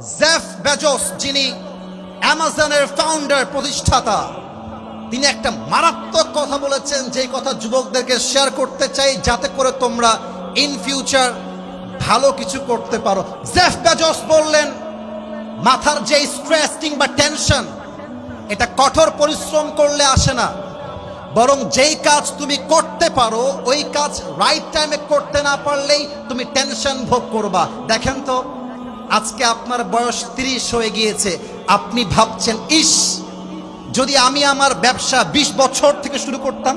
Jeff Bezos, যিনি অ্যামাজনের founder, প্রতিষ্ঠাতা, তিনি একটা মারাত্মক কথা বলেছেন, যেই কথা যুবকদেরকে শেয়ার করতে চাই যাতে করে তোমরা ইন ফিউচার ভালো কিছু করতে পারো। জেফ বেজোস বললেন, মাথার যে স্ট্রেস কিংবা টেনশন, এটা কঠোর পরিশ্রম করলে আসে না, বরং যেই কাজ তুমি করতে পারো ওই কাজ রাইট টাইমে করতে না পারলেই তুমি টেনশন ভোগ করবা। দেখেন তো, আজকে আপনার বয়স 30 হয়ে গিয়েছে, আপনি ভাবছেন, ইস যদি আমি আমার ব্যবসা 20 বছর থেকে শুরু করতাম।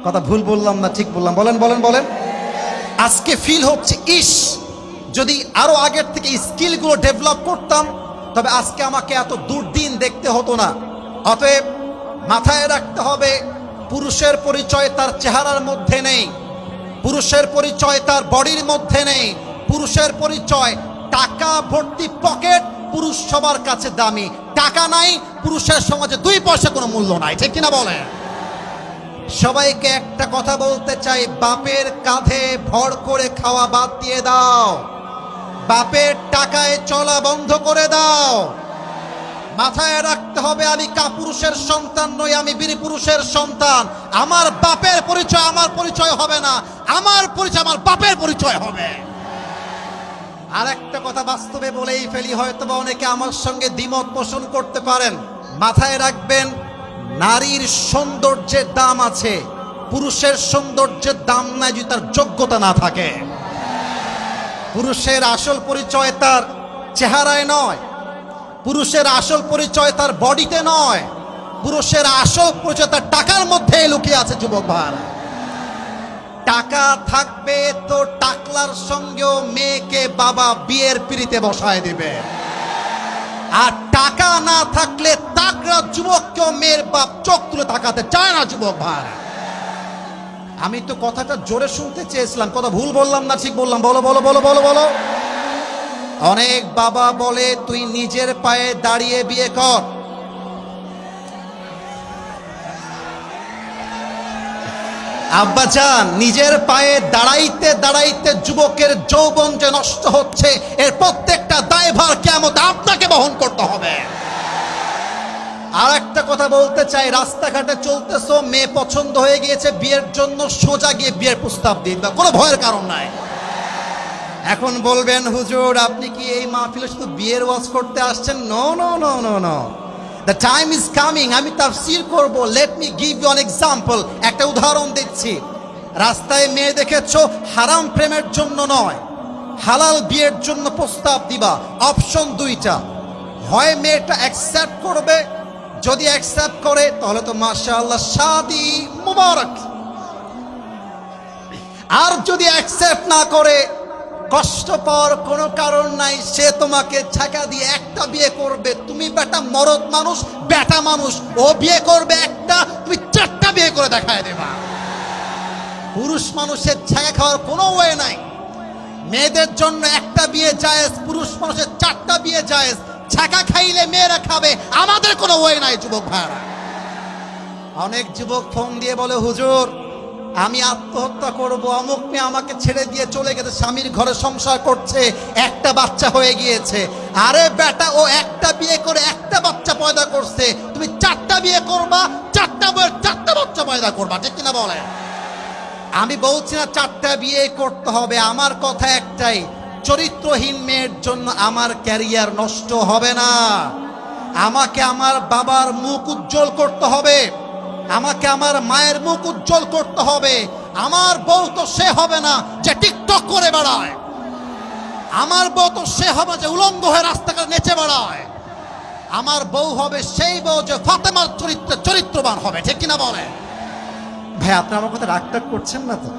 কথা ভুল বললাম না ঠিক বললাম? বলেন বলেন বলেন। আজকে ফিল হচ্ছে, ইস যদি আরো আগের থেকে স্কিলগুলো ডেভেলপ করতাম, তবে আজকে আমাকে এত দুর্দিন দেখতে হতো না। অতএব মাথায় রাখতে হবে, পুরুষের পরিচয় তার চেহারার মধ্যে নেই, পুরুষের পরিচয় তার বডির মধ্যে নেই, পুরুষের পরিচয় টাকা ভর্তি পকেট। পুরুষ সবার কাছে দামি, টাকা নাই, পুরুষের সমাজে 2 পয়সা কোনো মূল্য নাই, ঠিক কিনা বলেন? সবাইকে একটা কথা বলতে চাই, বাপের কাঁধে ভর করে খাওয়া বাদ দিয়ে দাও, বাপের টাকায় চলা বন্ধ করে দাও। মাথায় রাখতে হবে, আমি কাপুরুষের সন্তান নই, আমি বীর পুরুষের সন্তান। আমার বাপের পরিচয় আমার পরিচয় হবে না, আমার পরিচয় আমার বাপের পরিচয় হবে। আর একটা কথা বাস্তবে বলেই ফেলি, হয়তো বা অনেকে আমার সঙ্গে দ্বিমত পোষণ করতে পারেন। মাথায় রাখবেন, নারীর সৌন্দর্যের দাম আছে, পুরুষের সৌন্দর্যের দাম নাই যদি তার যোগ্যতা না থাকে। পুরুষের আসল পরিচয় তার চেহারায় নয়, পুরুষের আসল পরিচয় তার বডিতে নয়, পুরুষের আসল পরিচয় তার টাকার মধ্যে লুকিয়ে আছে। যুবক ভাইরা, টাকা থাকবে তো টাকলার সঙ্গেও মেয়েকে বাবা বিয়ের পিড়িতে বসায় দিবে, আর টাকা না থাকলে তাকড়া যুবককেও মেয়ের বাপ চোখ তুলে তাকাতে চায় না। যুবক ভাইরা, আমি তো কথাটা জোরে শুনতে চেয়েছিলাম, কথা ভুল বললাম না ঠিক বললাম? বলো বলো বলো বলো বলো। অনেক বাবা বলে, তুই নিজের পায়ে দাঁড়িয়ে বিয়ে কর। আব্বাজান, নিজের পায়ে দাঁড়াইতে দাঁড়াইতে যুবকের যৌবন যে নষ্ট হচ্ছে, এর প্রত্যেকটা দায়ভার কিয়ামতে আপনাকে বহন করতে হবে। আর একটা কথা বলতে চাই, রাস্তাঘাটে চলতেছো, মেয়ে পছন্দ হয়ে গিয়েছে বিয়ের জন্য, সোজা গিয়ে বিয়ের প্রস্তাব দিন, কোনো ভয়ের কারণ নাই। এখন বলবেন, হুজুর আপনি কি এই মাহফিলে শুধু বিয়ের ওয়াজ করতে আসছেন? No no no no no, the time is coming, আমি তাফসীর করব। Let me give you an example, একটা উদাহরণ দিচ্ছি। রাস্তায় মেয়ে দেখেছো, হারাম প্রেমের জন্য নয়, হালাল বিয়ের জন্য প্রস্তাব দিবা। অপশন 2টা, হয় মেয়েটা অ্যাকসেপ্ট করবে, যদি অ্যাকসেপ্ট করে তাহলে তো মাশাআল্লাহ, শাদি মুবারক। আর যদি অ্যাকসেপ্ট না করে, কষ্ট পাওয়ার কোনো কারণ নাই, সে তোমাকে ছাকা দিয়ে একটা বিয়ে করবে। তুমি বেটা মরদ মানুষ, বেটা মানুষ, ও বিয়ে করবে একটা, তুমি 4টা বিয়ে করে দেখায় দেবা। পুরুষ মানুষের ছাকা খাওয়ার কোনো ওয়ে নাই। মেয়েদের জন্য একটা বিয়ে জায়েজ, পুরুষ মানুষের 4টা বিয়ে জায়েজ। ছাকা খাইলে মেয়েরা খাবে, আমাদের কোনো ওয়ে নাই। যুবক ভাইরা, অনেক যুবক ফোন দিয়ে বলে, হুজুর আমি আত্মহত্যা করব, অমুক মেয়ে আমাকে ছেড়ে দিয়ে চলে গেছে, স্বামীর ঘরে সংসার করছে, একটা বাচ্চা হয়ে গিয়েছে। আরে বেটা, ও একটা বিয়ে করে একটা বাচ্চা পয়দা করছে, তুমি 4টা বিয়ে করবা, 4টা বইয়ের 4টা বাচ্চা পয়দা করবা, ঠিক কিনা বলে? আমি বলছি না 4টা বিয়ে করতে হবে, আমার কথা একটাই, চরিত্রহীন মেয়ের জন্য আমার ক্যারিয়ার নষ্ট হবে না। আমাকে আমার বাবার মুখ উজ্জ্বল করতে হবে, আমাকে আমার মায়ের মুখ উজ্জ্বল করতে হবে। আমার বউ তো সে হবে না যে টিকটক করে বেড়ায়, আমার বউ তো সে হবে যে উলঙ্গ হয়ে রাস্তাঘাটে নেচে বেড়ায়। আমার বউ হবে সেই বউ যে ফাতেমার চরিত্রে চরিত্রবান হবে, ঠিক কিনা বলে? ভাই আপনি আমার কথা রাগ টাগ করছেন না তো?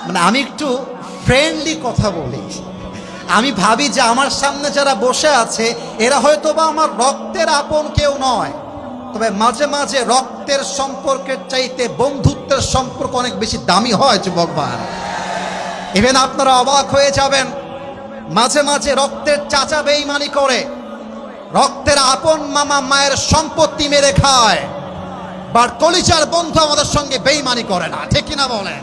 মানে আমি একটু ফ্রেন্ডলি কথা বলি। আমি ভাবি যে আমার সামনে যারা বসে আছে এরা হয়তো বা আমার রক্তের আপন কেউ নয়, তবে মাঝে মাঝে রক্তের সম্পর্কের চাইতে বন্ধুত্বের সম্পর্ক অনেক বেশি দামি হয়। যুবক ভাই, ইভেন আপনারা অবাক হয়ে যাবেন, মাঝে মাঝে রক্তের চাচা বেঈমানি করে, রক্তের আপন মামা মায়ের সম্পত্তি মেরে খায়, বাট কলিজার বন্ধু আমাদের সঙ্গে বেঈমানি করে না, ঠিক কিনা বলেন?